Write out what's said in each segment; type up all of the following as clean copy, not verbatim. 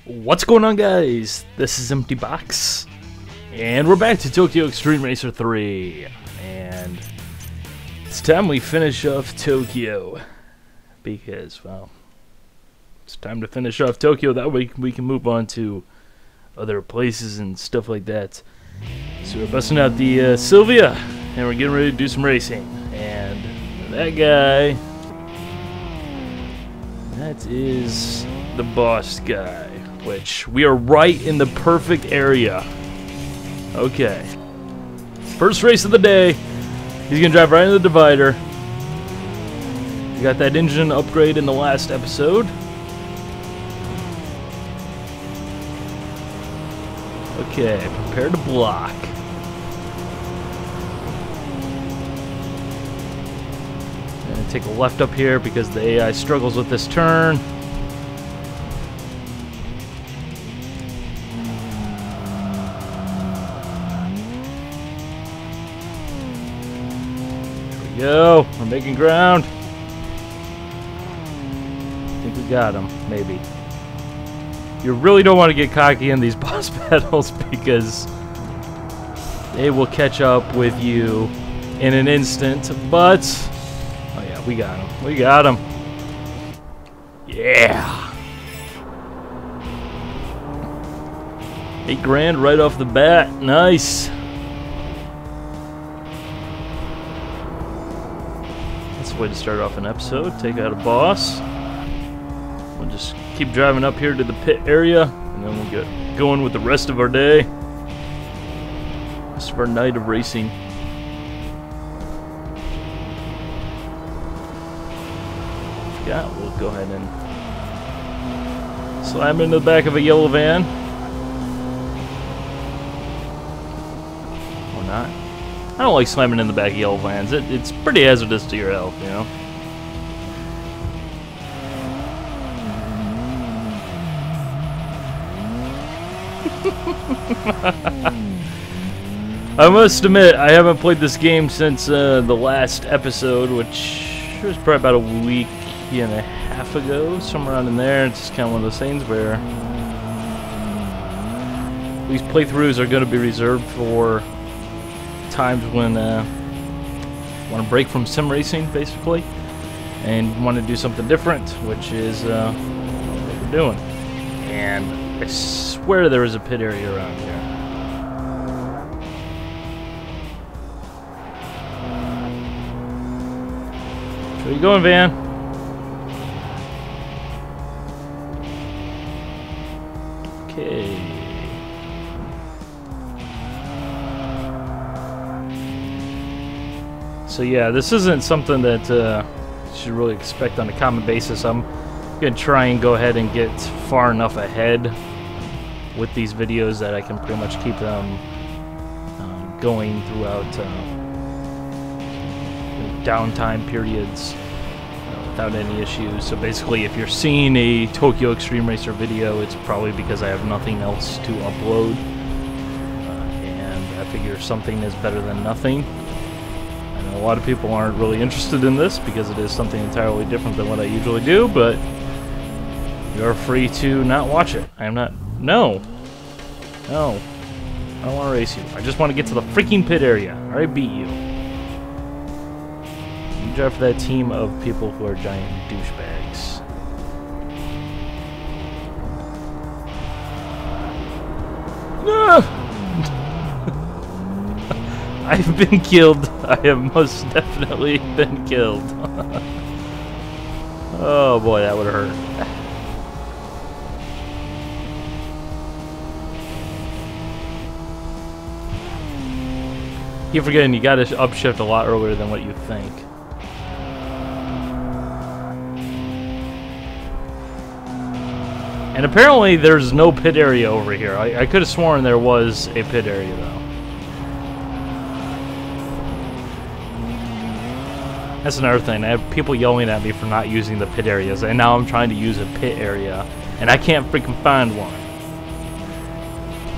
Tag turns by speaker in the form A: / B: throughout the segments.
A: What's going on, guys? This is Empty Box, and we're back to Tokyo Xtreme Racer 3, and it's time we finish off Tokyo, because, well, it's time to finish off Tokyo. That way we can move on to other places and stuff like that. So we're busting out the Sylvia, and we're getting ready to do some racing, and that guy, that is the boss guy. Which we are right in the perfect area. Okay. First race of the day. He's gonna drive right into the divider. We got that engine upgrade in the last episode. Okay, prepare to block. Gonna take a left up here because the AI struggles with this turn. Go, we're making ground. I think we got him, maybe. You really don't want to get cocky in these boss battles because they will catch up with you in an instant, but oh yeah, we got him. We got him. Yeah. 8 grand right off the bat. Nice. Way to start off an episode. Take out a boss. We'll just keep driving up here to the pit area, and then we'll get going with the rest of our day. Rest of our night of racing. Yeah, we'll go ahead and slam into the back of a yellow van. Or not. I don't like slamming in the back of yellow vans. It's pretty hazardous to your health, you know? I must admit, I haven't played this game since the last episode, which was probably about a week and a half ago, somewhere around in there. It's just kind of one of those things where these playthroughs are going to be reserved for times when want to break from sim racing, basically, and want to do something different, which is what we're doing. And I swear there is a pit area around here. Where you going, van? Okay. So yeah, this isn't something that you should really expect on a common basis. I'm going to try and go ahead and get far enough ahead with these videos that I can pretty much keep them going throughout downtime periods without any issues. So basically, if you're seeing a Tokyo Xtreme Racer video, it's probably because I have nothing else to upload. And I figure something is better than nothing. A lot of people aren't really interested in this because it is something entirely different than what I usually do, but you're free to not watch it. I am not... No. No. I don't want to race you. I just want to get to the freaking pit area. I already beat you. You drive for that team of people who are giant douchebags. No! I've been killed. I have most definitely been killed. Oh boy, that would have hurt. Keep forgetting you gotta upshift a lot earlier than what you think. And apparently there's no pit area over here. I could have sworn there was a pit area though. That's another thing. I have people yelling at me for not using the pit areas, and now I'm trying to use a pit area, and I can't freaking find one.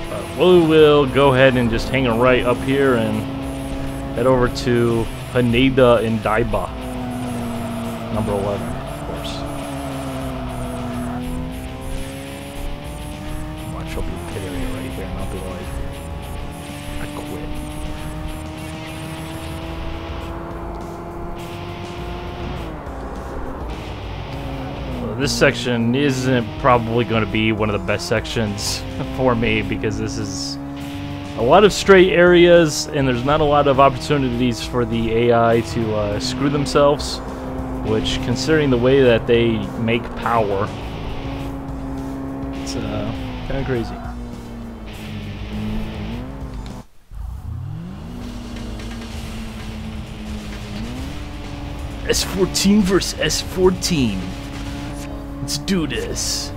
A: But we will go ahead and just hang a right up here and head over to Hana and Daba, number 11, of course. she'll be a pit area right here, and I'll be like, I quit. Well, this section isn't probably going to be one of the best sections for me because this is a lot of straight areas, and there's not a lot of opportunities for the AI to screw themselves, which, considering the way that they make power, it's kind of crazy. S14 versus S14. Let's do this.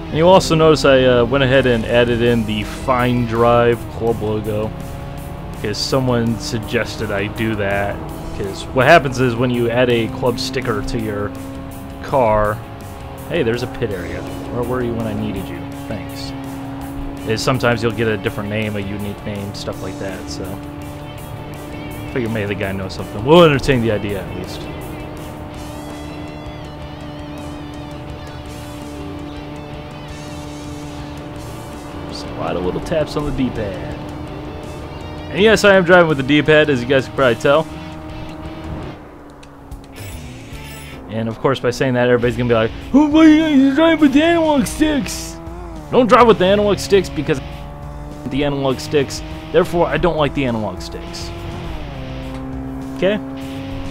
A: And you'll also notice I went ahead and added in the Fine Drive club logo because someone suggested I do that. Because what happens is when you add a club sticker to your car, hey, there's a pit area. Where were you when I needed you? Thanks. Is sometimes you'll get a different name, a unique name, stuff like that. So I figure maybe the guy knows something. We'll entertain the idea at least. A lot of little taps on the D-pad. And yes, I am driving with the D-pad, as you guys can probably tell. And of course, by saying that, everybody's gonna be like, "Oh, why are you driving with the analog sticks?" Don't drive with the analog sticks because the analog sticks. Therefore, I don't like the analog sticks. Okay?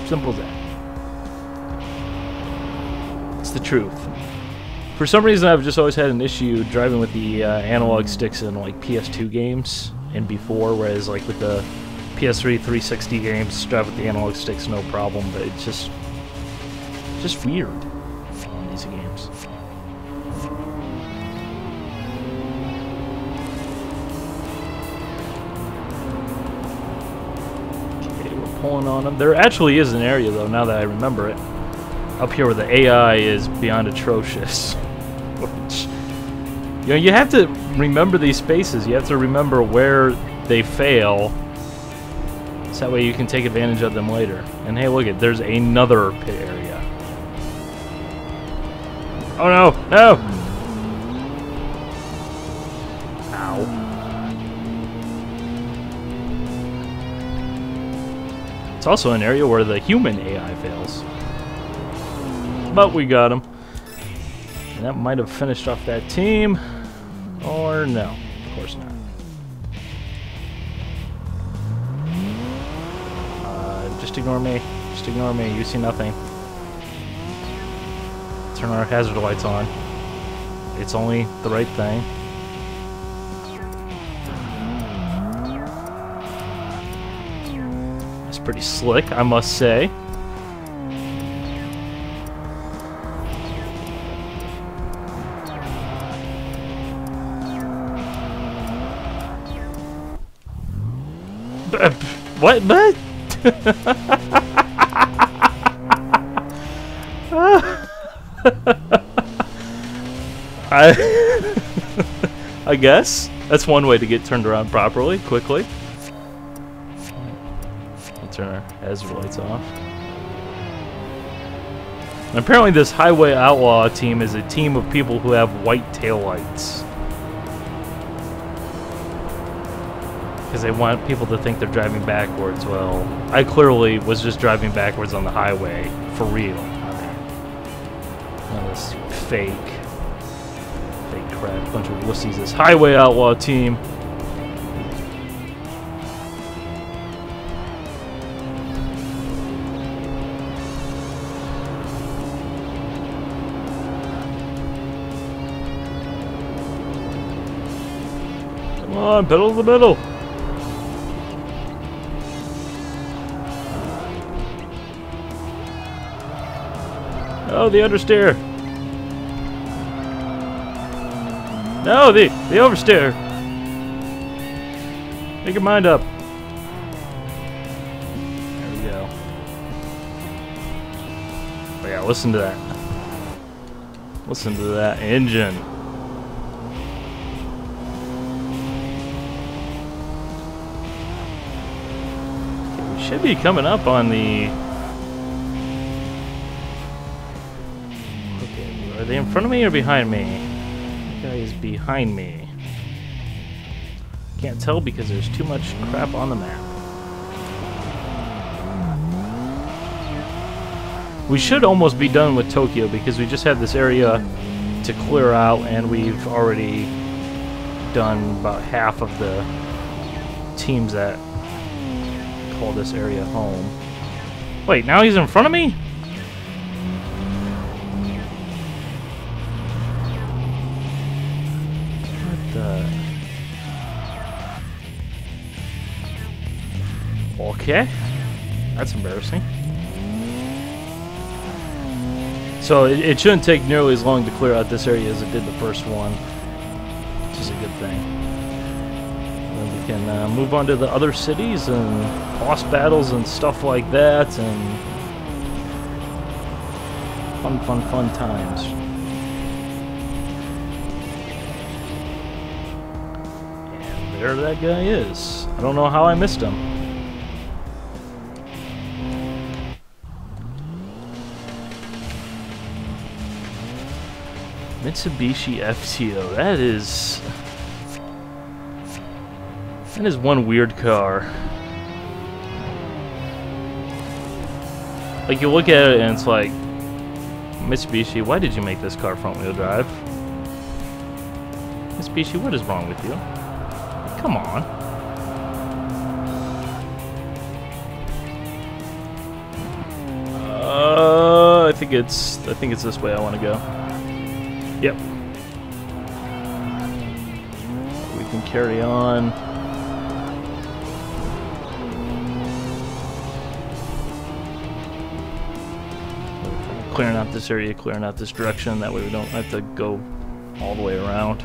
A: Simple as that. It's the truth. For some reason, I've just always had an issue driving with the analog sticks in like PS2 games and before, whereas like with the PS3 360 games, drive with the analog sticks no problem. But it's just weird on these games. Okay, we're pulling on them. There actually is an area though, now that I remember it, up here where the AI is beyond atrocious. Which, you know, you have to remember these spaces. You have to remember where they fail, so that way you can take advantage of them later. And hey, look it, there's another pit area. Oh no, no! Ow. It's also an area where the human AI fails. But we got him. And that might have finished off that team. Or no, of course not. Just ignore me. Just ignore me. You see nothing. Turn our hazard lights on. It's only the right thing. That's pretty slick, I must say. What? What? I guess that's one way to get turned around properly, quickly. We'll turn our hazard lights off. And apparently this Highway Outlaw team is a team of people who have white taillights. Because they want people to think they're driving backwards. Well, I clearly was just driving backwards on the highway, for real. None of this fake crap, bunch of wussies. This Highway Outlaw team. Come on, pedal to the middle. Oh, the understeer. No, the oversteer. Make your mind up. There we go. Oh yeah, listen to that. Listen to that engine. We should be coming up on the... they in front of me or behind me? That guy is behind me. Can't tell because there's too much crap on the map. We should almost be done with Tokyo because we just had this area to clear out and we've already done about half of the teams that call this area home. Wait, now he's in front of me? What the... Okay. That's embarrassing. So it shouldn't take nearly as long to clear out this area as it did the first one, which is a good thing. And we can move on to the other cities and boss battles and stuff like that, and fun times. And there that guy is. I don't know how I missed him. Mitsubishi FTO. That is one weird car. Like, you look at it and it's like, Mitsubishi, why did you make this car front-wheel drive? Mitsubishi, what is wrong with you? Come on. I think it's this way I want to go. Yep. We can carry on. Clearing out this area, clearing out this direction. That way we don't have to go all the way around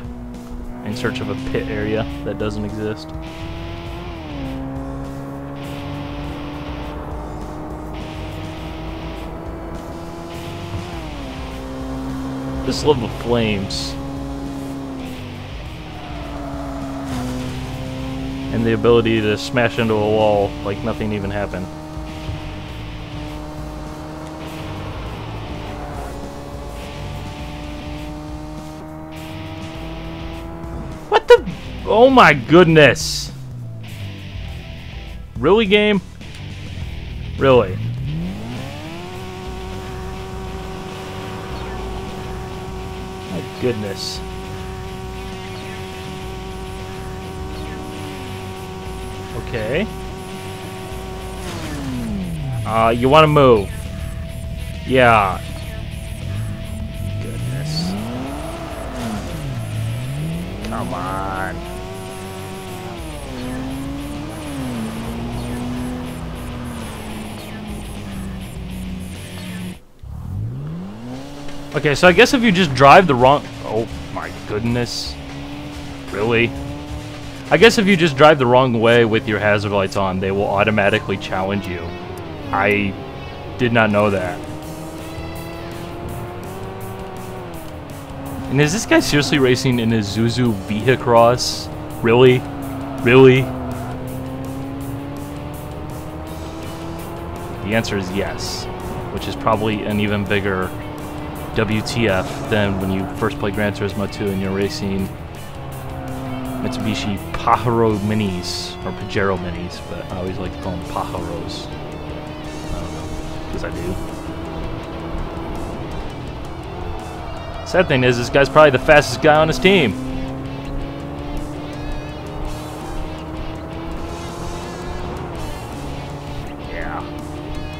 A: in search of a pit area that doesn't exist. Just love the flames. And the ability to smash into a wall like nothing even happened. What the? Oh my goodness. Really, game? Really? Goodness. Okay. You want to move? Yeah. Goodness. Come on. Okay, so I guess if you just drive the wrong... Oh my goodness. Really? I guess if you just drive the wrong way with your hazard lights on, they will automatically challenge you. I did not know that. And is this guy seriously racing in his Zuzu Vehicross? Really? Really? The answer is yes, which is probably an even bigger WTF than when you first played Gran Turismo 2 and you're racing Mitsubishi Pajero Minis, or Pajero Minis, but I always like to call them Pajeros. I don't know, because I do. Sad thing is, this guy's probably the fastest guy on his team. Yeah,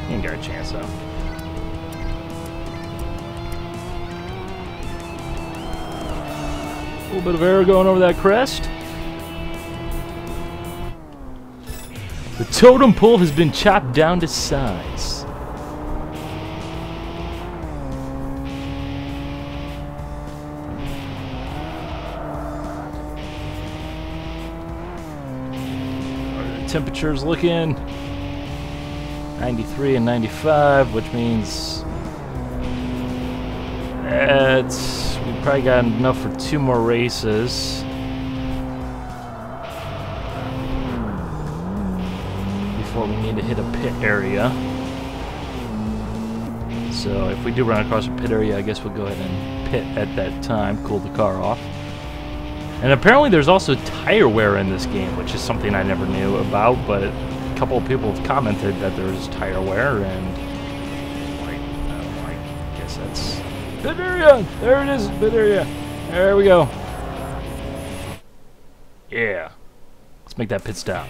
A: he ain't got a chance though. A little bit of air going over that crest. The totem pole has been chopped down to size. The temperature's looking 93 and 95, which means we probably got enough for 2 more races before we need to hit a pit area. So if we do run across a pit area, I guess we'll go ahead and pit at that time, cooled the car off. And apparently there's also tire wear in this game, which is something I never knew about, but a couple of people have commented that there's tire wear, and I guess that's pit area. There it is, pit area. There we go. Yeah. Let's make that pit stop.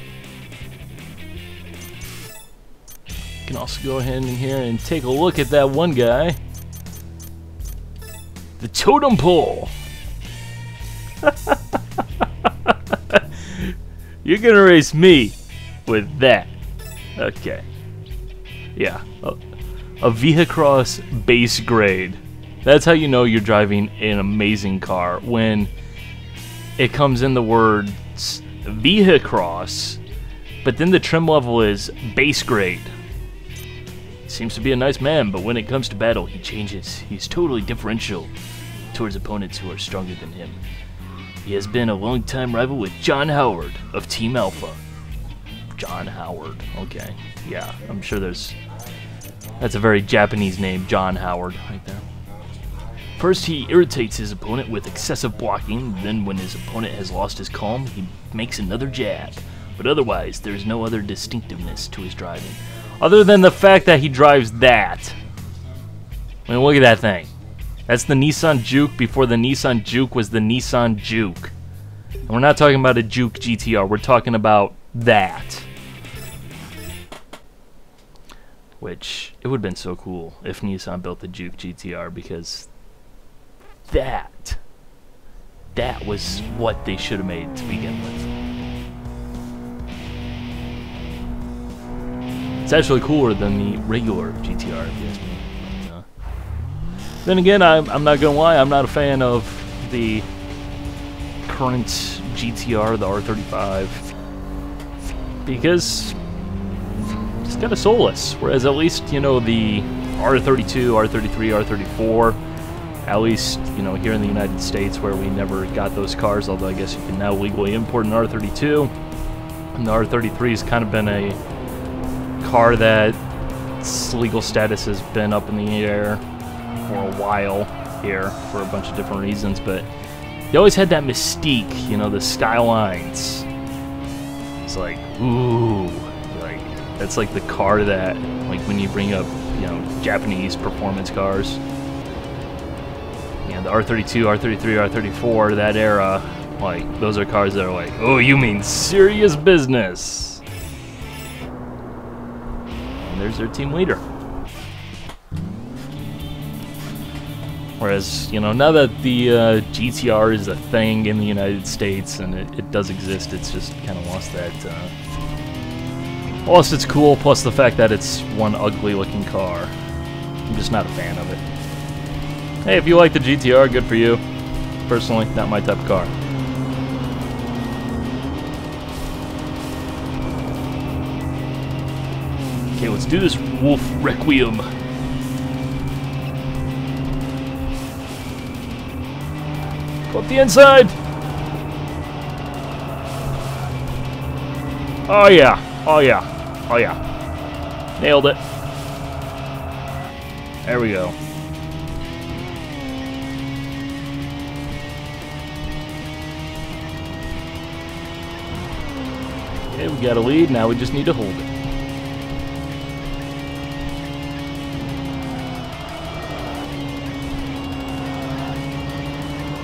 A: You can also go ahead in here and take a look at that one guy. The totem pole. You're gonna race me with that. Okay. Yeah. A Vehicross base grade. That's how you know you're driving an amazing car, when it comes in the words Vehicross, but then the trim level is base grade. Seems to be a nice man, but when it comes to battle, he changes. He's totally differential towards opponents who are stronger than him. He has been a long-time rival with John Howard of Team Alpha. John Howard. Okay. Yeah, I'm sure that's a very Japanese name, John Howard, right there. First, he irritates his opponent with excessive blocking, then when his opponent has lost his calm, he makes another jab. But otherwise, there's no other distinctiveness to his driving, other than the fact that he drives that. I mean, look at that thing. That's the Nissan Juke before the Nissan Juke was the Nissan Juke. And we're not talking about a Juke GTR, we're talking about that. Which, it would have been so cool if Nissan built the Juke GTR, because that was what they should have made to begin with. It's actually cooler than the regular GTR, if you ask me. But, then again, I'm not gonna lie, I'm not a fan of the current GTR, the R35, because it's kind of soulless. Whereas at least, you know, the R32, R33, R34, at least, you know, here in the United States, where we never got those cars, although I guess you can now legally import an R32, and the R33 has kind of been a car that its legal status has been up in the air for a while here for a bunch of different reasons, but they always had that mystique, you know, the skylines. It's like, ooh, like, that's like the car that, like, when you bring up, you know, Japanese performance cars, you know, the R32, R33, R34, that era, like, those are cars that are like, oh, you mean serious business. And there's their team leader. Whereas, you know, now that the GTR is a thing in the United States, and it does exist, it's just kind of lost that, lost its cool, plus the fact that it's one ugly looking car. I'm just not a fan of it. Hey, if you like the GTR, good for you. Personally, not my type of car. Okay, let's do this Wolf Requiem. Go up the inside. Oh yeah, oh yeah, oh yeah. Nailed it. There we go. Okay, we got a lead, now we just need to hold it.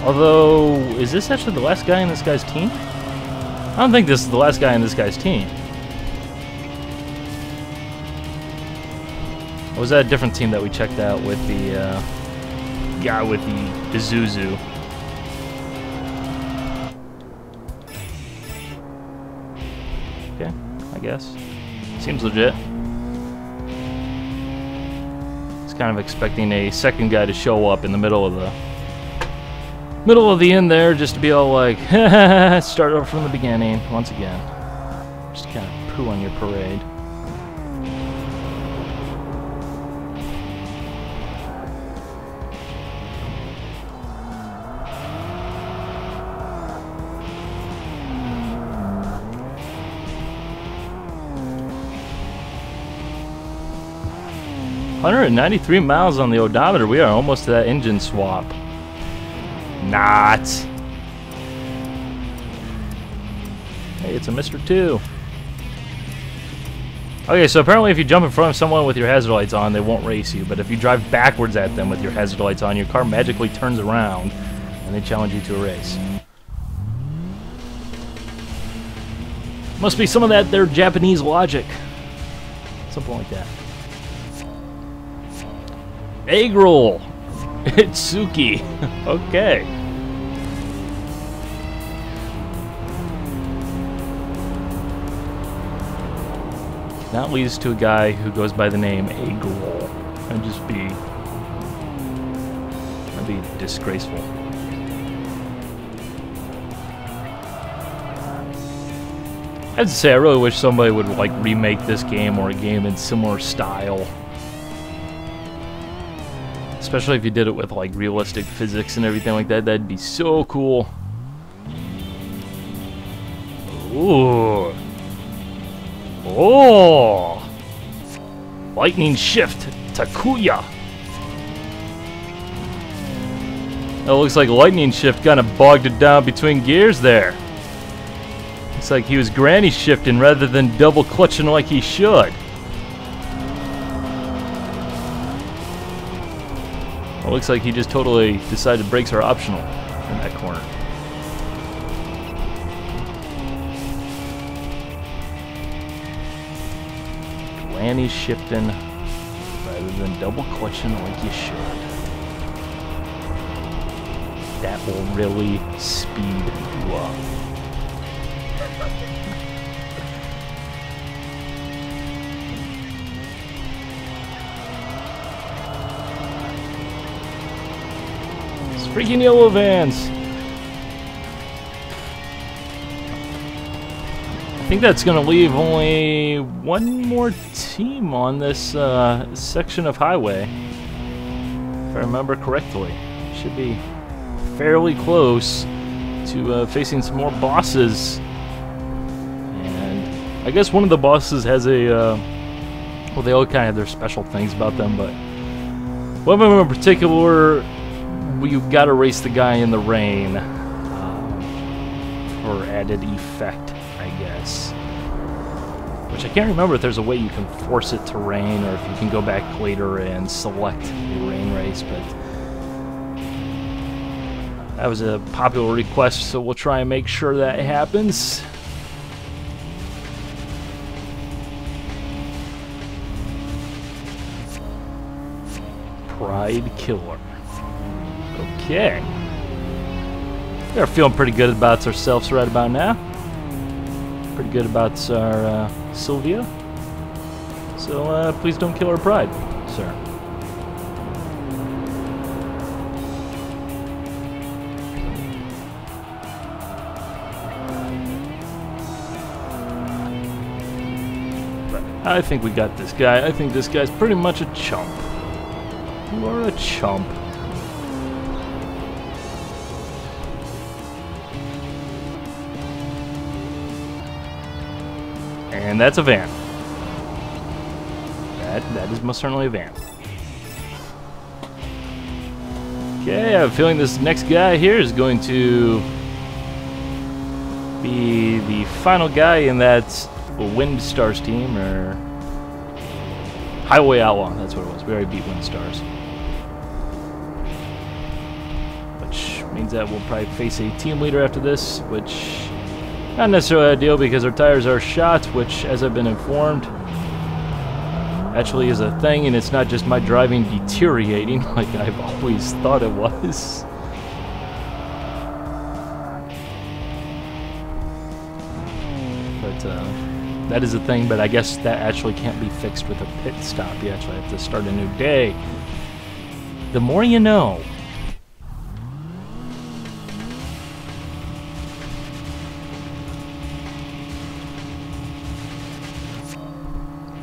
A: Although, is this actually the last guy in this guy's team? I don't think this is the last guy in this guy's team. Or was that a different team that we checked out with the guy with the Isuzu? Okay, I guess. Seems legit. It's kind of expecting a second guy to show up in the middle of the end there, just to be all like, start over from the beginning once again. Just kind of poo on your parade. $193 miles on the odometer. We are almost to that engine swap. Not. Hey, it's a Mr. 2. Okay, so apparently if you jump in front of someone with your hazard lights on, they won't race you. But if you drive backwards at them with your hazard lights on, your car magically turns around and they challenge you to a race. Must be some of that their Japanese logic. Something like that. Egg roll. It's Suki. Okay. That leads to a guy who goes by the name Egg Roll. That'd be disgraceful. I have to say, I really wish somebody would like remake this game or a game in similar style. Especially if you did it with like realistic physics and everything like that. That'd be so cool. Ooh. Oh! Lightning shift, Takuya. It looks like lightning shift kind of bogged it down between gears there. Looks like he was granny shifting rather than double clutching like he should. It looks like he just totally decided brakes are optional in that corner. Granny shifting rather than double clutching like you should. That will really speed you up. Freaking yellow vans. I think that's going to leave only one more team on this section of highway, if I remember correctly. Should be fairly close to facing some more bosses. And I guess one of the bosses has a well, they all kind of have their special things about them, but one of them in particular, you've got to race the guy in the rain for added effect, I guess. Which I can't remember if there's a way you can force it to rain or if you can go back later and select a rain race, but that was a popular request, so we'll try and make sure that happens. Pride Killer. Okay. We're feeling pretty good about ourselves right about now. Pretty good about our Sylvia. So please don't kill our pride, sir. But I think we got this guy. I think this guy's pretty much a chump. You are a chump. And that's a van. That is most certainly a van. Okay, I have a feeling this next guy here is going to be the final guy in that Wind Stars team, or Highway Outlaw, that's what it was. We already beat Wind Stars. Which means that we'll probably face a team leader after this, which not necessarily ideal because our tires are shot, which, as I've been informed, actually is a thing, and it's not just my driving deteriorating like I've always thought it was. But that is a thing, but I guess that actually can't be fixed with a pit stop. You actually have to start a new day. The more you know.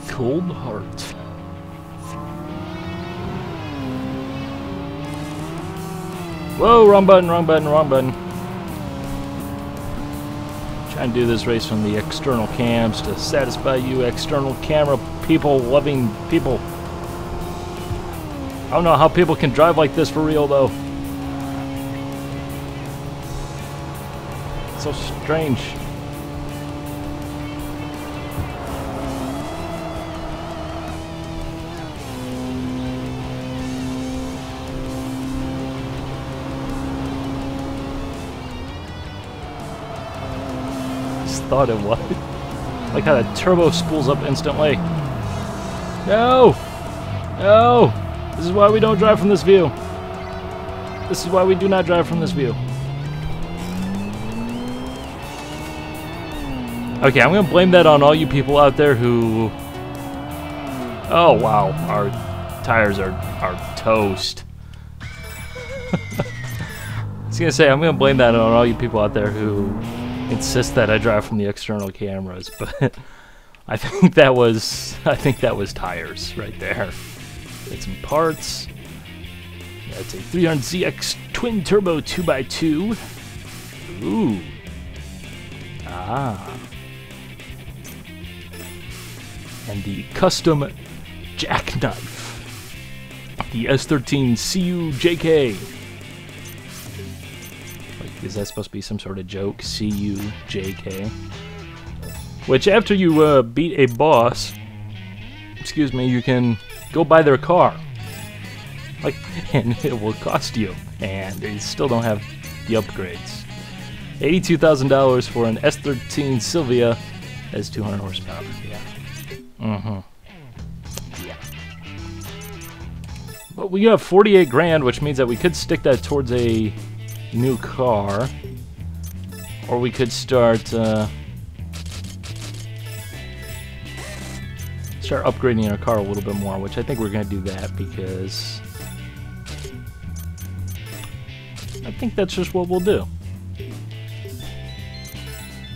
A: Cold Heart. Whoa, wrong button, wrong button, wrong button. Trying to do this race from the external cams to satisfy you external camera people, loving people. I don't know how people can drive like this for real though. so strange. Just thought it was. Like how the turbo spools up instantly. No! No! This is why we don't drive from this view. This is why we do not drive from this view. Okay, I'm gonna blame that on all you people out there who... Oh wow, our tires are toast. I was gonna say, I'm gonna blame that on all you people out there who insist that I drive from the external cameras, but I think that was tires right there. Get some parts. Yeah, it's a 300ZX twin turbo 2x2. Ooh. Ah. And the custom jackknife. The S13 CU-JK. Like, is that supposed to be some sort of joke? CU-JK. Which, after you beat a boss, excuse me, you can go buy their car. Like, and it will cost you. And they still don't have the upgrades. $82,000 for an S13 Silvia. Has 200 horsepower. Yeah. Yeah. But we got 48 grand, which means that we could stick that towards a new car. Or we could start upgrading our car a little bit more, which I think we're going to do that because I think that's just what we'll do.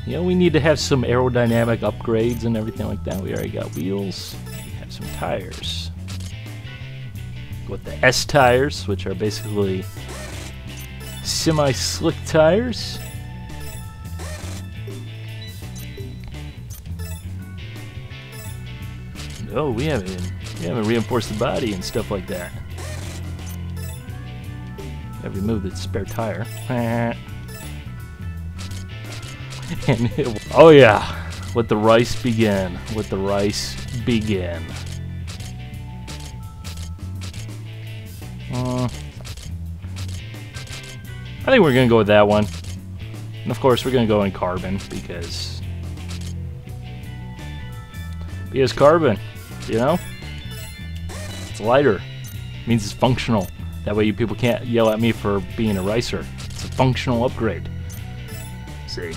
A: You know, we need to have some aerodynamic upgrades and everything like that. We already got wheels. We have some tires. With the S tires, which are basically semi-slick tires. No, we haven't reinforced the body and stuff like that. Have removed the spare tire. And oh yeah, let the rice begin. Let the rice begin. I think we're gonna go with that one. And of course, we're gonna go in carbon because carbon, you know, it's lighter. It means it's functional. That way, you people can't yell at me for being a ricer. It's a functional upgrade. See.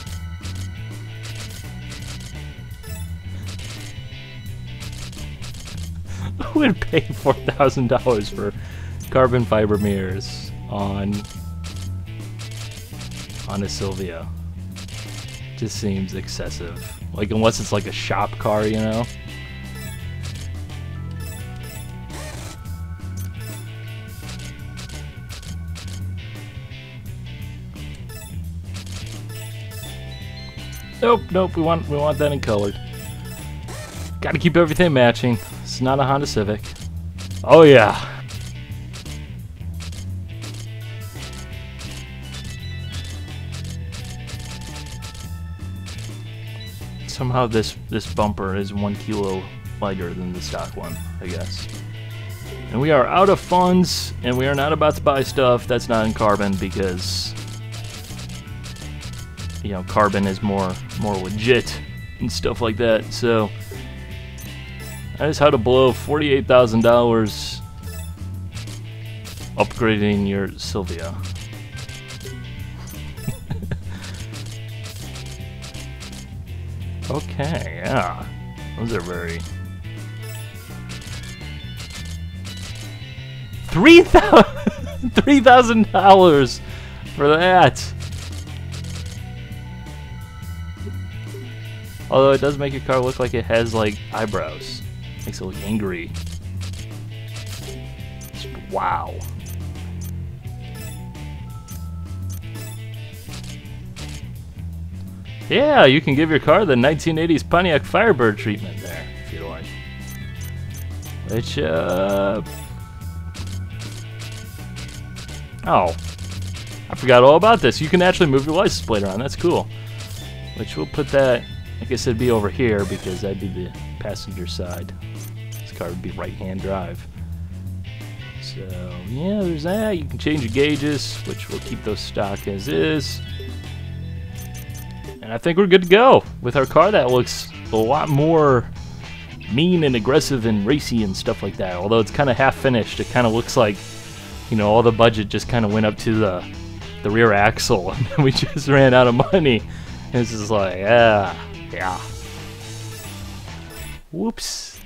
A: I would pay $4,000 for carbon fiber mirrors on a Silvia. Just seems excessive. Like, unless it's like a shop car, you know? Nope, we want that in colored. Gotta keep everything matching. It's not a Honda Civic. Oh yeah. Somehow this bumper is 1 kilo lighter than the stock one, I guess. And we are out of funds, and we are not about to buy stuff that's not in carbon because, you know, carbon is more legit and stuff like that. So that is how to blow $48,000 upgrading your Silvia. Okay, yeah. Those are very... $3,000 for that. Although it does make your car look like it has like eyebrows. Makes it look angry. Wow. Yeah, you can give your car the 1980s Pontiac Firebird treatment there, if you like. Which, oh. I forgot all about this. You can actually move your license plate around. That's cool. Which we'll put that, I guess it'd be over here because that'd be the passenger side. This car would be right-hand drive. So, yeah, there's that. You can change your gauges, which we'll keep those stock as is. And I think we're good to go with our car. That looks a lot more mean and aggressive and racy and stuff like that. Although it's kind of half finished, it kind of looks like, you know, all the budget just kind of went up to the rear axle, and we just ran out of money. And it's just like, yeah. Whoops.